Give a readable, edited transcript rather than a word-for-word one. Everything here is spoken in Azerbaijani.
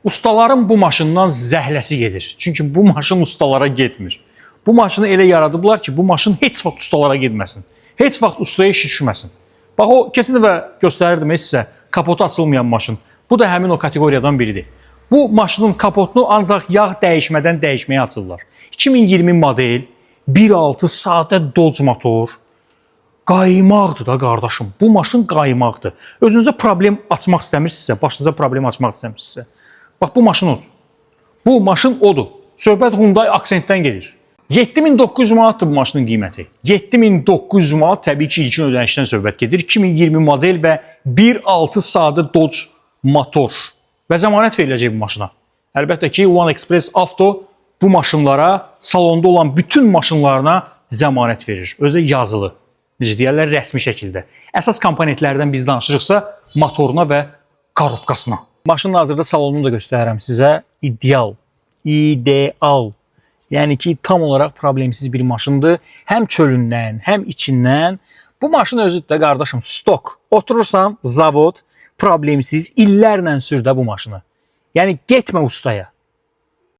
Ustaların bu maşından zəhləsi gedir. Çünki bu maşın ustalara getmir. Bu maşını elə yaradıblar ki, bu maşın heç vaxt ustalara getməsin. Heç vaxt ustaya işi düşməsin. Bax, o keçən dəfə göstərirdim sizə kapotu açılmayan maşın. Bu da həmin o kateqoriyadan biridir. Bu maşının kapotunu ancaq yağ dəyişmədən dəyişməyə açırlar. 2020 model 1.6 sadə Dodge motor. Qaymaqdır da qardaşım. Bu maşın qaymaqdır. Özünüzə problem açmaq istəmirsinizsə, başınıza problem açmaq istəmirsinizsə. Bax, bu maşın odur. Bu maşın odur. Söhbət Hyundai Accent-dən gedir. 7900 manatdır bu maşının qiyməti. 7900 manat təbii ki, ilkin ödənişdən söhbət gedir. 2020 model və 1.6 sadə Dodge motor. Və zəmanət veriləcək bu maşına. Əlbəttə ki, One Express Auto bu maşınlara, salonda olan bütün maşınlarına zəmanət verir. Özü yazılı. Necə deyərlər, rəsmi şəkildə. Əsas komponentlərdən biz danışırıqsa, motoruna və korobkasına. Maşının hazırda salonunu da göstərirəm sizə. İdeal. İdeal. Yəni ki, tam olaraq problemsiz bir maşındır. Həm çölündən, həm içindən. Bu maşın özü də qardaşım stok. Oturursan, zavod, problemsiz, illərlə sür də bu maşını. Yəni, getmə ustaya.